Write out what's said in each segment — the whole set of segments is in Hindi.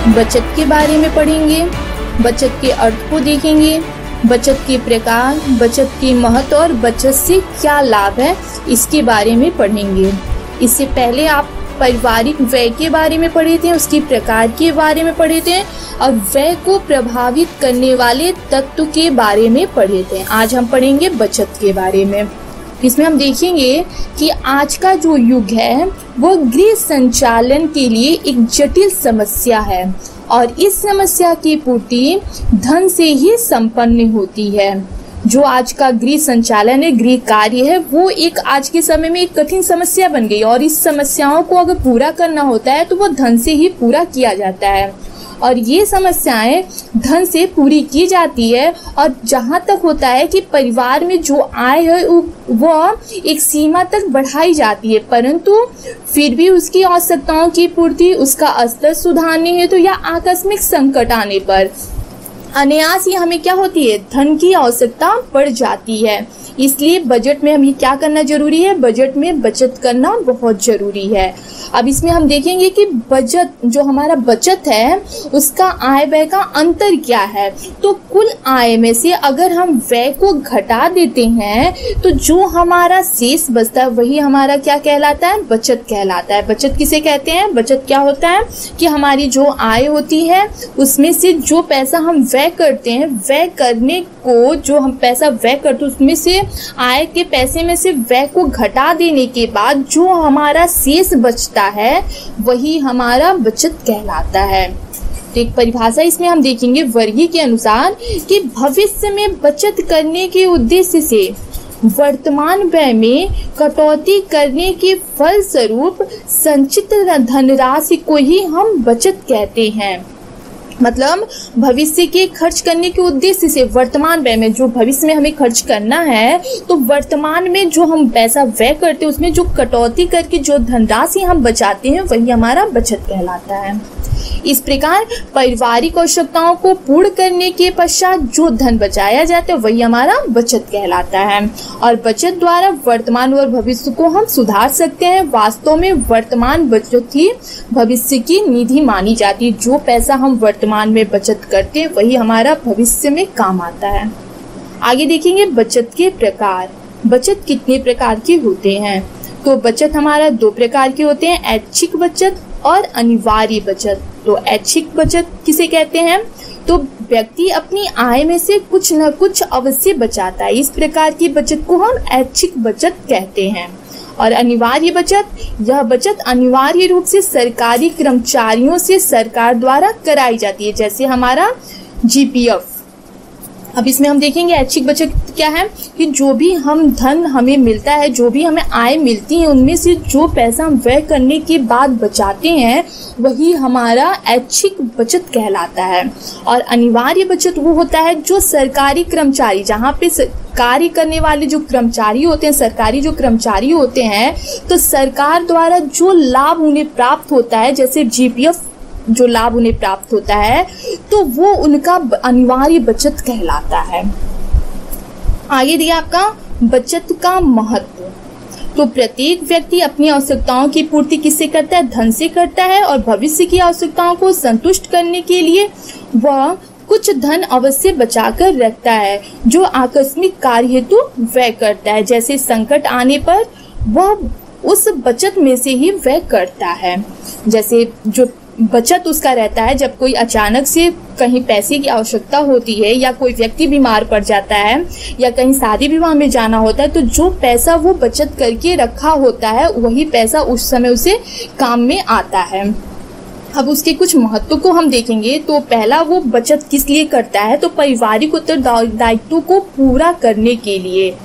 बचत के बारे में पढ़ेंगे, बचत के अर्थ को देखेंगे, बचत के प्रकार, बचत के महत्व और बचत से क्या लाभ है इसके बारे में पढ़ेंगे। इससे पहले आप पारिवारिक व्यय के बारे में पढ़े थे, उसके प्रकार के बारे में पढ़े थे और व्यय को प्रभावित करने वाले तत्व के बारे में पढ़े थे। आज हम पढ़ेंगे बचत के बारे में। इसमें हम देखेंगे कि आज का जो युग है वो गृह संचालन के लिए एक जटिल समस्या है और इस समस्या की पूर्ति धन से ही संपन्न होती है। जो आज का गृह संचालन है, गृह कार्य है, वो एक आज के समय में एक कठिन समस्या बन गई और इस समस्याओं को अगर पूरा करना होता है तो वो धन से ही पूरा किया जाता है और ये समस्याएं धन से पूरी की जाती है। और जहाँ तक होता है कि परिवार में जो आय है वो एक सीमा तक बढ़ाई जाती है, परंतु फिर भी उसकी आवश्यकताओं की पूर्ति, उसका स्तर सुधारने हेतु या आकस्मिक संकट आने पर अनायास ही हमें क्या होती है, धन की आवश्यकता बढ़ जाती है। इसलिए बजट में हमें क्या करना जरूरी है, बजट में बचत करना बहुत जरूरी है। अब इसमें हम देखेंगे कि बचत, जो हमारा बचत है उसका आय व्यय का अंतर क्या है। तो कुल आय में से अगर हम व्यय को घटा देते हैं तो जो हमारा शेष बचता है वही हमारा क्या कहलाता है, बचत कहलाता है। बचत किसे कहते हैं, बचत क्या होता है कि हमारी जो आय होती है उसमें से जो पैसा हम व्यय करते हैं, व्यय करने को जो हम पैसा व्यय करते हैं उसमें से आय के पैसे में से व्यय को घटा देने के बाद जो हमारा शेष बचता है वही हमारा बचत कहलाता है। तो एक परिभाषा इसमें हम देखेंगे वर्गी के अनुसार कि भविष्य में बचत करने के उद्देश्य से वर्तमान व्यय में कटौती करने के फलस्वरूप संचित धनराशि को ही हम बचत कहते हैं। मतलब भविष्य के खर्च करने के उद्देश्य से वर्तमान व्यय में, जो भविष्य में हमें खर्च करना है तो वर्तमान में जो हम पैसा व्यय करते हैं उसमें जो कटौती करके जो धनराशि हम बचाते हैं वही हमारा बचत कहलाता है। इस प्रकार पारिवारिक आवश्यकताओं को पूर्ण करने के पश्चात जो धन बचाया जाता है वही हमारा बचत कहलाता है और बचत द्वारा वर्तमान और भविष्य को हम सुधार सकते हैं। वास्तव में वर्तमान बचत ही भविष्य की निधि मानी जाती है। जो पैसा हम वर्तमान में बचत करते हैं वही हमारा भविष्य में काम आता है। आगे देखेंगे बचत के प्रकार। बचत कितने प्रकार के होते हैं, तो बचत हमारा दो प्रकार के होते हैं, ऐच्छिक बचत और अनिवार्य बचत। तो ऐच्छिक बचत किसे कहते हैं, तो व्यक्ति अपनी आय में से कुछ न कुछ अवश्य बचाता है, इस प्रकार की बचत को हम ऐच्छिक बचत कहते हैं। और अनिवार्य बचत, यह बचत अनिवार्य रूप से सरकारी कर्मचारियों से सरकार द्वारा कराई जाती है, जैसे हमारा जीपीएफ। अब इसमें हम देखेंगे ऐच्छिक बचत क्या है कि जो भी हम धन हमें मिलता है, जो भी हमें आय मिलती है उनमें से जो पैसा हम व्यय करने के बाद बचाते हैं वही हमारा ऐच्छिक बचत कहलाता है। और अनिवार्य बचत वो होता है जो सरकारी कर्मचारी, जहाँ पे कार्य करने वाले जो कर्मचारी होते हैं, सरकारी जो कर्मचारी होते हैं, तो सरकार द्वारा जो लाभ उन्हें प्राप्त होता है, जैसे जीपीएफ जो लाभ उन्हें प्राप्त होता है तो वो उनका अनिवार्य बचत कहलाता है। आगे दिया आपका बचत का महत्व। तो प्रत्येक व्यक्ति अपनी आवश्यकताओं की पूर्ति किससे करता है, धन से करता है और भविष्य की आवश्यकताओं को संतुष्ट करने के लिए वह कुछ धन अवश्य बचाकर रखता है जो आकस्मिक कार्य हेतु व्यय करता है। जैसे संकट आने पर वह उस बचत में से ही व्यय करता है। जैसे जो बचत उसका रहता है जब कोई अचानक से कहीं पैसे की आवश्यकता होती है या कोई व्यक्ति बीमार पड़ जाता है या कहीं शादी विवाह में जाना होता है, तो जो पैसा वो बचत करके रखा होता है वही पैसा उस समय उसे काम में आता है। अब उसके कुछ महत्व को हम देखेंगे। तो पहला, वो बचत किस लिए करता है, तो पारिवारिक उत्तरदायित्व को पूरा करने के लिए।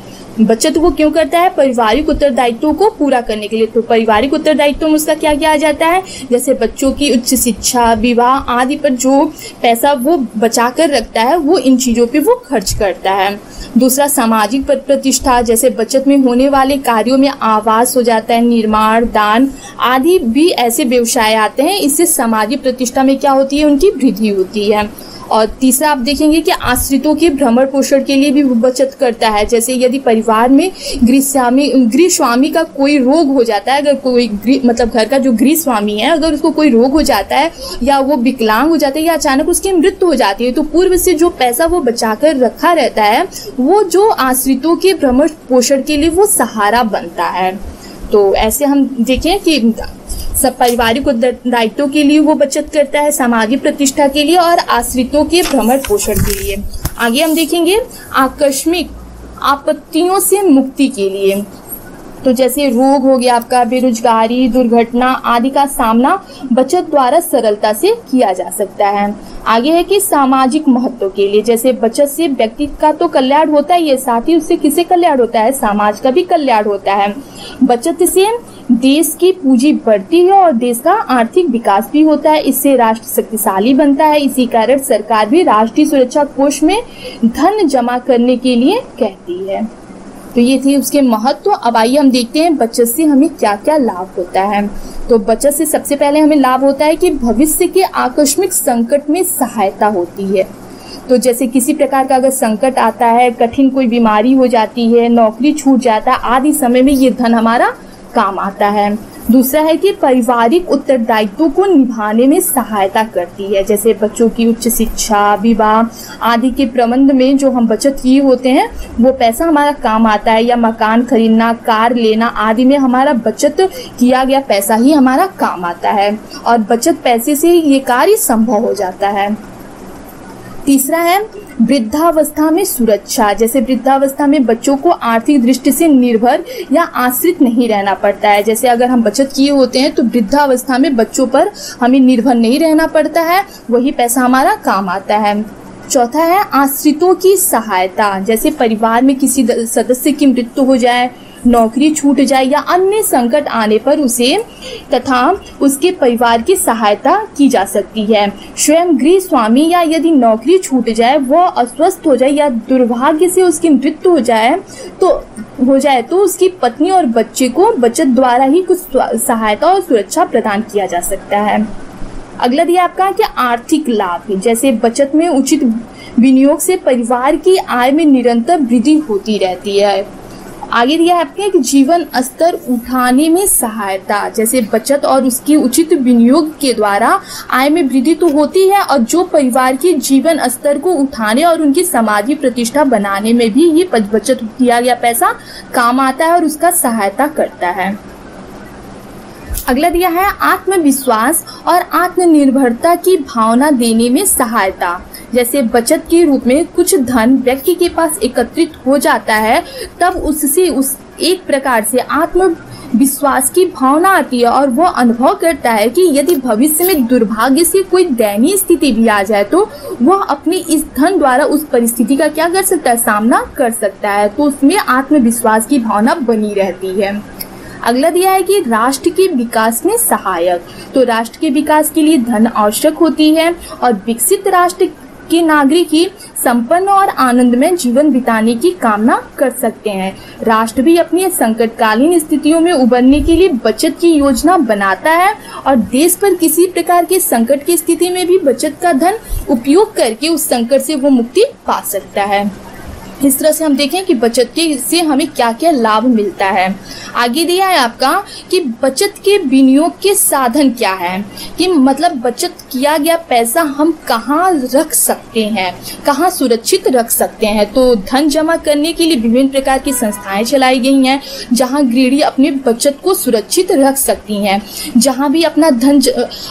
बचत वो क्यों करता है, पारिवारिक उत्तरदायित्वों को पूरा करने के लिए। तो पारिवारिक उत्तरदायित्व में उसका क्या क्या आ जाता है, जैसे बच्चों की उच्च शिक्षा, विवाह आदि पर जो पैसा वो बचा कर रखता है वो इन चीज़ों पे वो खर्च करता है। दूसरा, सामाजिक प्रतिष्ठा, जैसे बचत में होने वाले कार्यों में आवास हो जाता है, निर्माण, दान आदि भी ऐसे व्यवसाय आते हैं, इससे सामाजिक प्रतिष्ठा में क्या होती है, उनकी वृद्धि होती है। और तीसरा आप देखेंगे कि आश्रितों के भ्रमण पोषण के लिए भी बचत करता है। जैसे यदि परिवार में गृह स्वामी का कोई रोग हो जाता है, अगर कोई मतलब घर का जो गृह स्वामी है अगर उसको कोई रोग हो जाता है या वो विकलांग हो जाता है या अचानक उसकी मृत्यु हो जाती है, तो पूर्व से जो पैसा वो बचाकर रखा रहता है वो जो आश्रितों के भ्रमण पोषण के लिए वो सहारा बनता है। तो ऐसे हम देखें कि सब पारिवारिक दायित्वों के लिए वो बचत करता है, सामाजिक प्रतिष्ठा के लिए और आश्रितों के भ्रमण पोषण के लिए। आगे हम देखेंगे आकस्मिक आपत्तियों से मुक्ति के लिए। तो जैसे रोग हो गया आपका, बेरोजगारी, दुर्घटना आदि का सामना बचत द्वारा सरलता से किया जा सकता है। आगे है कि सामाजिक महत्व के लिए, जैसे बचत से व्यक्ति का तो कल्याण होता ही है, साथ ही उससे किसे कल्याण होता है, समाज का भी कल्याण होता है। बचत से देश की पूंजी बढ़ती है और देश का आर्थिक विकास भी होता है, इससे राष्ट्र शक्तिशाली बनता है। इसी कारण सरकार भी राष्ट्रीय सुरक्षा कोष में धन जमा करने के लिए कहती है। तो ये थे उसके महत्व। अब आइए हम देखते हैं बचत से हमें क्या क्या लाभ होता है। तो बचत से सबसे पहले हमें लाभ होता है कि भविष्य के आकस्मिक संकट में सहायता होती है। तो जैसे किसी प्रकार का अगर संकट आता है, कठिन कोई बीमारी हो जाती है, नौकरी छूट जाता है आदि समय में ये धन हमारा काम आता है। दूसरा है कि पारिवारिक उत्तरदायित्वों को निभाने में सहायता करती है, जैसे बच्चों की उच्च शिक्षा, विवाह आदि के प्रबंध में जो हम बचत किए होते हैं वो पैसा हमारा काम आता है, या मकान खरीदना, कार लेना आदि में हमारा बचत किया गया पैसा ही हमारा काम आता है और बचत पैसे से ये कार्य संभव हो जाता है। तीसरा है वृद्धावस्था में सुरक्षा, जैसे वृद्धावस्था में बच्चों को आर्थिक दृष्टि से निर्भर या आश्रित नहीं रहना पड़ता है। जैसे अगर हम बचत किए होते हैं तो वृद्धावस्था में बच्चों पर हमें निर्भर नहीं रहना पड़ता है, वही पैसा हमारा काम आता है। चौथा है आश्रितों की सहायता, जैसे परिवार में किसी सदस्य की मृत्यु हो जाए, नौकरी छूट जाए या अन्य संकट आने पर उसे तथा उसके परिवार की सहायता की जा सकती है। स्वयं गृह स्वामी या यदि नौकरी छूट जाए, वह अस्वस्थ हो जाए या दुर्भाग्य से उसकी मृत्यु हो जाए तो उसकी पत्नी और बच्चे को बचत द्वारा ही कुछ सहायता और सुरक्षा प्रदान किया जा सकता है। अगला दिया आपका कि आर्थिक लाभ, जैसे बचत में उचित विनियोग से परिवार की आय में निरंतर वृद्धि होती रहती है। आगे दिया है आपके कि जीवन स्तर उठाने में सहायता, जैसे बचत और उसकी उचित विनियोग के द्वारा आय में वृद्धि तो होती है और जो परिवार के जीवन स्तर को उठाने और उनकी सामाजिक प्रतिष्ठा बनाने में भी ये बचत किया गया पैसा काम आता है और उसका सहायता करता है। अगला दिया है आत्मविश्वास और आत्मनिर्भरता की भावना देने में सहायता, जैसे बचत के रूप में कुछ धन व्यक्ति के पास एकत्रित हो जाता है तब उससे उस एक प्रकार से आत्मविश्वास की भावना आती है और वो अनुभव करता है कि यदि भविष्य में दुर्भाग्य से कोई दयनीय स्थिति भी आ जाए तो वह अपने इस धन द्वारा उस परिस्थिति का क्या कर सकता है, सामना कर सकता है। तो उसमें आत्मविश्वास की भावना बनी रहती है। अगला दिया है कि राष्ट्र के विकास में सहायक, तो राष्ट्र के विकास के लिए धन आवश्यक होती है और विकसित राष्ट्र के नागरिक ही संपन्न और आनंदमय जीवन बिताने की कामना कर सकते हैं। राष्ट्र भी अपनी संकटकालीन स्थितियों में उबरने के लिए बचत की योजना बनाता है और देश पर किसी प्रकार के संकट की स्थिति में भी बचत का धन उपयोग करके उस संकट से वो मुक्ति पा सकता है। इस तरह से हम देखें कि बचत के से हमें क्या क्या लाभ मिलता है। आगे दिया है आपका कि बचत के विनियोग के साधन क्या है, कि मतलब बचत किया गया पैसा हम कहाँ रख सकते हैं, कहाँ सुरक्षित रख सकते हैं। तो धन जमा करने के लिए विभिन्न प्रकार की संस्थाएं चलाई गई हैं जहाँ गृहिणी अपने बचत को सुरक्षित रख सकती हैं। जहाँ भी अपना धन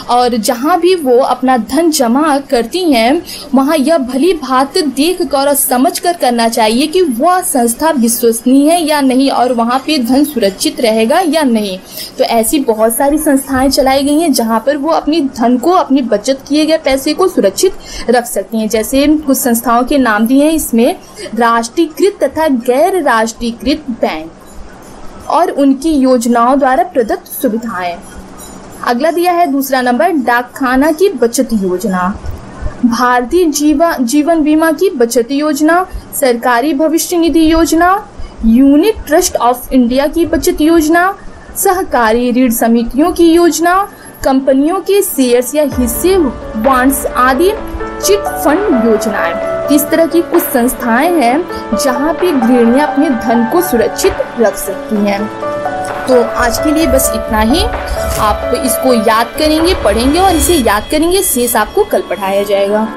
और जहाँ भी वो अपना धन जमा करती हैं वहाँ यह भली भांति देख कर और समझ कर करना चाहिए कि वह संस्था विश्वसनीय है या नहीं और वहाँ पे धन सुरक्षित रहेगा या नहीं। तो ऐसी बहुत सारी संस्थाएं चलाई गई हैं जहाँ पर वो अपनी धन को, अपनी बचत किए गए पैसे को सुरक्षित रख सकती हैं। जैसे कुछ संस्थाओं के नाम दिए हैं इसमें, राष्ट्रीयकृत तथा गैर राष्ट्रीयकृत बैंक और उनकी योजनाओं द्वारा प्रदत्त सुविधाएं। अगला दिया है दूसरा नंबर, डाकखाना की बचत योजना, भारतीय जीवन बीमा की बचत योजना, सरकारी भविष्य निधि योजना, यूनिट ट्रस्ट ऑफ इंडिया की बचत योजना, सहकारी ऋण समितियों की योजना, कंपनियों के शेयर्स या हिस्से बॉन्ड्स आदि चिट फंड योजनाएं, किस तरह की कुछ संस्थाएं हैं जहां पे गृहिणियां अपने धन को सुरक्षित रख सकती हैं। तो आज के लिए बस इतना ही। आप इसको याद करेंगे, पढ़ेंगे और इसे याद करेंगे, शेष आपको कल पढ़ाया जाएगा।